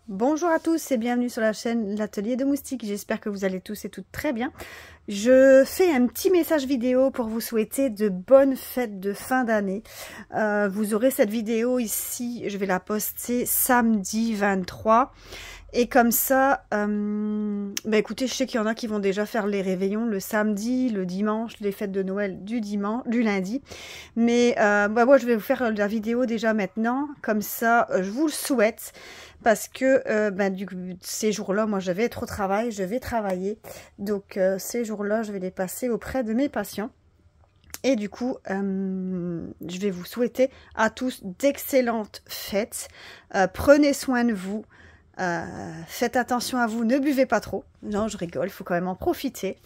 Bonjour à tous et bienvenue sur la chaîne L'Atelier de Moustique. J'espère que vous allez tous et toutes très bien. Je fais un petit message vidéo pour vous souhaiter de bonnes fêtes de fin d'année. Vous aurez cette vidéo ici, je vais la poster samedi 23. Et comme ça, écoutez, je sais qu'il y en a qui vont déjà faire les réveillons le samedi, le dimanche, les fêtes de Noël du lundi. Mais moi, je vais vous faire la vidéo déjà maintenant. Comme ça, je vous le souhaite. Parce que ces jours-là, moi, je vais être au travail, je vais travailler. Donc, ces jours-là, je vais les passer auprès de mes patients. Et du coup, je vais vous souhaiter à tous d'excellentes fêtes. Prenez soin de vous. Faites attention à vous, ne buvez pas trop. Non, je rigole, il faut quand même en profiter.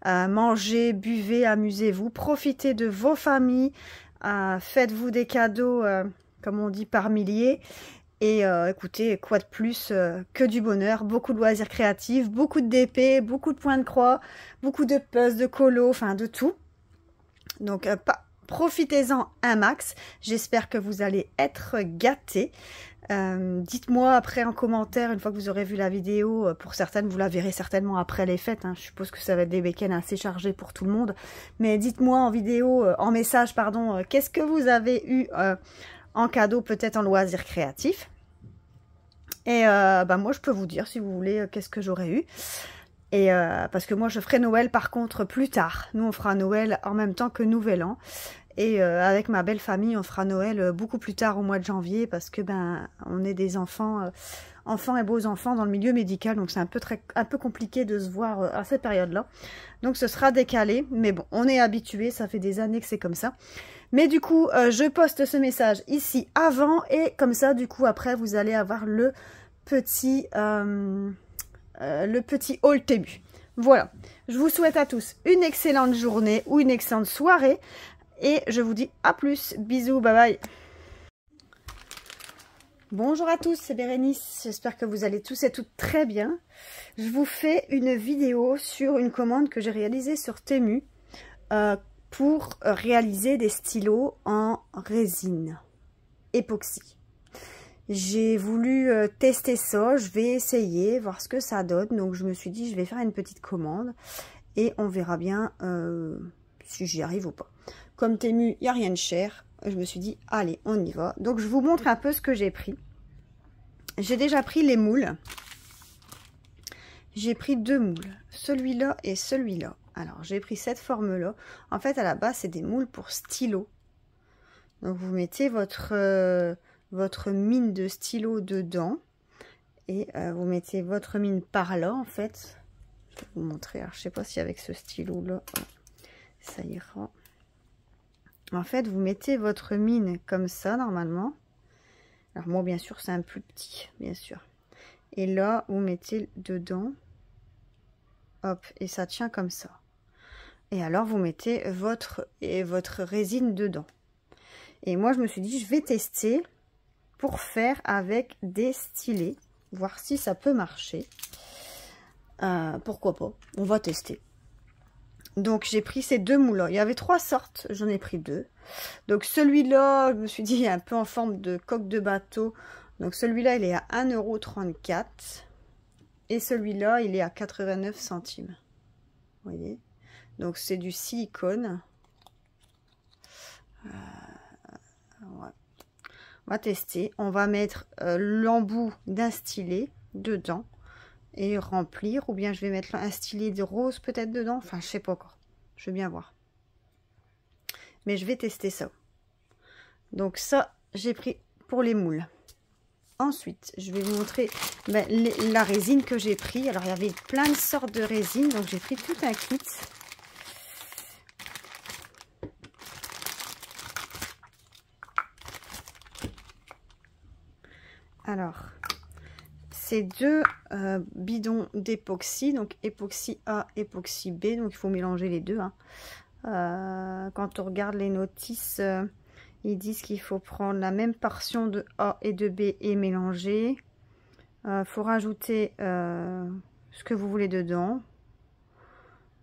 Mangez, buvez, amusez-vous. Profitez de vos familles. Faites-vous des cadeaux, comme on dit, par milliers. Et écoutez, quoi de plus que du bonheur, beaucoup de loisirs créatifs, beaucoup de DP, beaucoup de points de croix, beaucoup de puzzles, de colos, enfin de tout. Donc profitez-en un max. J'espère que vous allez être gâtés. Dites-moi après en commentaire, une fois que vous aurez vu la vidéo, pour certaines, vous la verrez certainement après les fêtes. Hein. Je suppose que ça va être des week-ends assez chargés pour tout le monde. Mais dites-moi en vidéo, en message, pardon, qu'est-ce que vous avez eu en cadeau, peut-être en loisir créatif. Et moi, je peux vous dire, si vous voulez, qu'est-ce que j'aurais eu. Et parce que moi, je ferai Noël, par contre, plus tard. Nous, on fera Noël en même temps que Nouvel An. Et avec ma belle famille, on fera Noël beaucoup plus tard, au mois de janvier, parce que on est des enfants, enfants et beaux enfants dans le milieu médical. Donc, c'est un peu compliqué de se voir à cette période-là. Donc, ce sera décalé. Mais bon, on est habitué. Ça fait des années que c'est comme ça. Mais du coup, je poste ce message ici avant et comme ça, du coup, après, vous allez avoir le petit haul Temu. Voilà. Je vous souhaite à tous une excellente journée ou une excellente soirée et je vous dis à plus. Bisous, bye bye. Bonjour à tous, c'est Bérénice. J'espère que vous allez tous et toutes très bien. Je vous fais une vidéo sur une commande que j'ai réalisée sur Temu. Pour réaliser des stylos en résine époxy. J'ai voulu tester ça, je vais essayer, voir ce que ça donne. Donc je me suis dit, je vais faire une petite commande et on verra bien si j'y arrive ou pas. Comme Temu, il n'y a rien de cher, je me suis dit, allez, on y va. Donc je vous montre un peu ce que j'ai pris. J'ai déjà pris les moules. J'ai pris deux moules, celui-là et celui-là. Alors, j'ai pris cette forme-là. En fait, à la base, c'est des moules pour stylo. Donc, vous mettez votre mine de stylo dedans. Et vous mettez votre mine par là, en fait. Je vais vous montrer. Alors, je ne sais pas si avec ce stylo-là, ça ira. En fait, vous mettez votre mine comme ça, normalement. Alors, moi, bien sûr, c'est un plus petit, bien sûr. Et là, vous mettez dedans. Hop, et ça tient comme ça. Et alors, vous mettez votre résine dedans. Et moi, je me suis dit, je vais tester pour faire avec des stylés. Voir si ça peut marcher. Pourquoi pas? On va tester. Donc, j'ai pris ces deux moules-là. Il y avait trois sortes. J'en ai pris deux. Donc, celui-là, je me suis dit, il est un peu en forme de coque de bateau. Donc, celui-là, il est à 1,34 €. Et celui-là, il est à 89 centimes. Vous voyez? Donc, c'est du silicone. Ouais. On va tester. On va mettre l'embout d'un stylet dedans et remplir. Ou bien, je vais mettre un stylet de rose peut-être dedans. Enfin, je sais pas encore. Je vais bien voir. Mais je vais tester ça. Donc, ça, j'ai pris pour les moules. Ensuite, je vais vous montrer la résine que j'ai pris. Alors, il y avait plein de sortes de résine. Donc, j'ai pris tout un kit. Alors, c'est deux bidons d'époxy, donc époxy A, époxy B, donc il faut mélanger les deux. Hein. Quand on regarde les notices, ils disent qu'il faut prendre la même portion de A et de B et mélanger. Il faut rajouter ce que vous voulez dedans.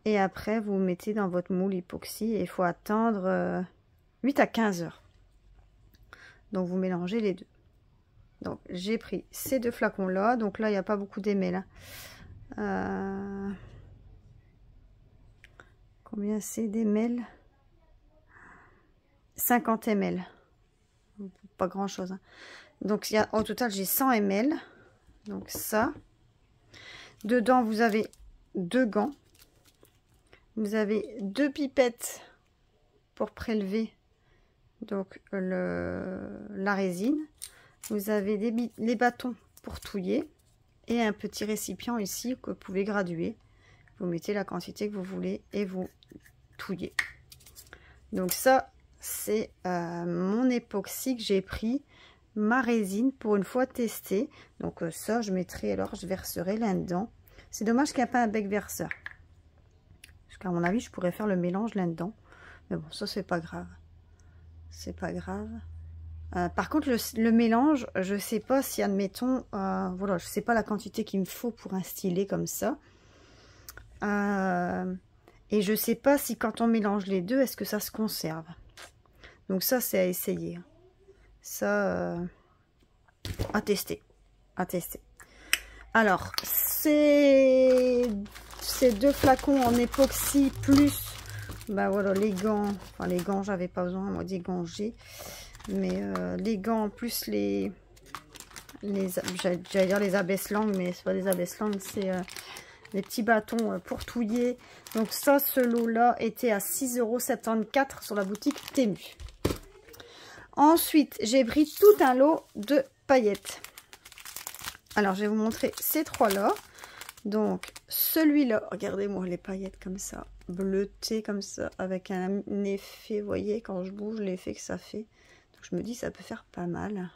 Et après, vous mettez dans votre moule époxy et il faut attendre 8 à 15 heures. Donc, vous mélangez les deux. Donc j'ai pris ces 2 flacons là. Donc là il n'y a pas beaucoup d'ml. Combien c'est d'ml? 50 ml. Pas grand chose. Hein. Donc il y a, au total j'ai 100 ml. Donc ça. Dedans vous avez 2 gants. Vous avez 2 pipettes pour prélever donc la résine. Vous avez les bâtons pour touiller et un petit récipient ici que vous pouvez graduer. Vous mettez la quantité que vous voulez et vous touillez. Donc ça c'est mon époxy que j'ai pris, ma résine pour une fois testée. Donc ça je mettrai, alors je verserai là-dedans. C'est dommage qu'il n'y a pas un bec verseur. Parce qu'à mon avis je pourrais faire le mélange là-dedans. Mais bon, ça c'est pas grave. C'est pas grave. Par contre le mélange, je sais pas si admettons, voilà, je sais pas la quantité qu'il me faut pour un stylet comme ça. Et je sais pas si quand on mélange les deux, est-ce que ça se conserve. Donc ça c'est à essayer. Ça à tester. À tester. Alors ces 2 flacons en époxy plus bah voilà les gants. Enfin les gants j'avais pas besoin, moi des gants j'ai. Mais les gants plus les j'allais dire les abaisse-langues, mais c'est pas des abaisse-langues, c'est les petits bâtons pour touiller. Donc ça, ce lot là était à 6,74 € sur la boutique Temu. Ensuite j'ai pris tout un lot de paillettes. Alors je vais vous montrer ces 3 là. Donc celui-là, regardez-moi les paillettes comme ça, bleutées comme ça, avec un effet, vous voyez quand je bouge l'effet que ça fait. Donc je me dis ça peut faire pas mal.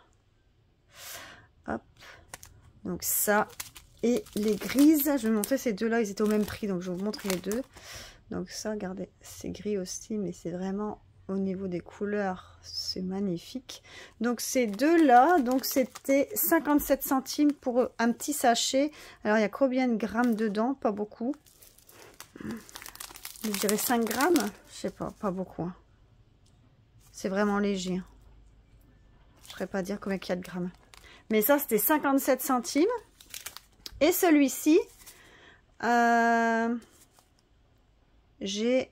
Hop, donc ça. Et les grises, je vais vous montrer ces 2 là, ils étaient au même prix, donc je vais vous montrer les 2. Donc ça, regardez, c'est gris aussi, mais c'est vraiment au niveau des couleurs, c'est magnifique. Donc ces 2 là, donc c'était 57 centimes pour un petit sachet. Alors il y a combien de grammes dedans? Pas beaucoup. Je dirais 5 grammes, je sais pas, pas beaucoup. Hein. C'est vraiment léger. Hein. Je ne saurais pas dire combien il y a de grammes. Mais ça, c'était 57 centimes. Et celui-ci, j'ai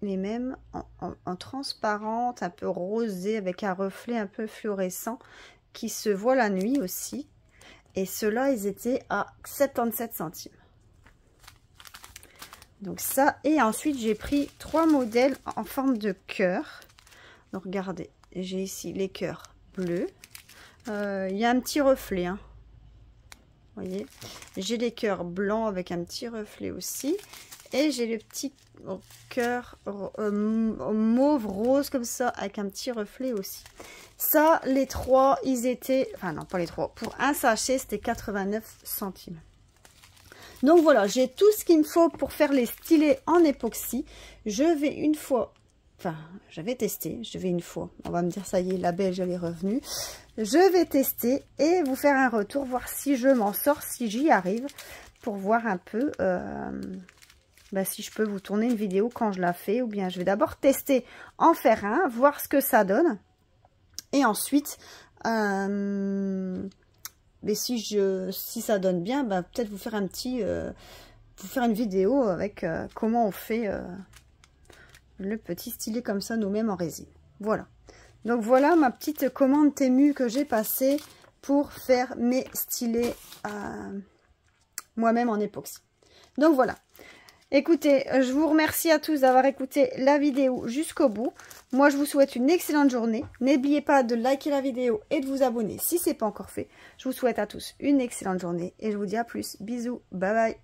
les mêmes en transparente, un peu rosé, avec un reflet un peu fluorescent, qui se voit la nuit aussi. Et ceux-là, ils étaient à 77 centimes. Donc ça, et ensuite, j'ai pris 3 modèles en forme de cœur. Donc regardez, j'ai ici les cœurs bleus. Il y a un petit reflet, hein. Vous voyez, j'ai les cœurs blancs avec un petit reflet aussi. Et j'ai le petit cœur mauve rose comme ça avec un petit reflet aussi. Ça, les 3, ils étaient... Enfin non, pas les 3. Pour un sachet, c'était 89 centimes. Donc voilà, j'ai tout ce qu'il me faut pour faire les stylets en époxy. Je vais une fois... Enfin, j'avais testé, je vais une fois. On va me dire, ça y est, la belge, elle est revenue. Je vais tester et vous faire un retour, voir si je m'en sors, si j'y arrive, pour voir un peu si je peux vous tourner une vidéo quand je la fais. Ou bien je vais d'abord tester en faire un, voir ce que ça donne. Et ensuite, si ça donne bien, peut-être vous faire un petit... vous faire une vidéo avec comment on fait... le petit stylet comme ça nous-mêmes en résine. Voilà. Donc voilà ma petite commande Temu que j'ai passée pour faire mes stylets moi-même en époxy. Donc voilà. Écoutez, je vous remercie à tous d'avoir écouté la vidéo jusqu'au bout. Moi, je vous souhaite une excellente journée. N'oubliez pas de liker la vidéo et de vous abonner si ce n'est pas encore fait. Je vous souhaite à tous une excellente journée et je vous dis à plus. Bisous. Bye bye.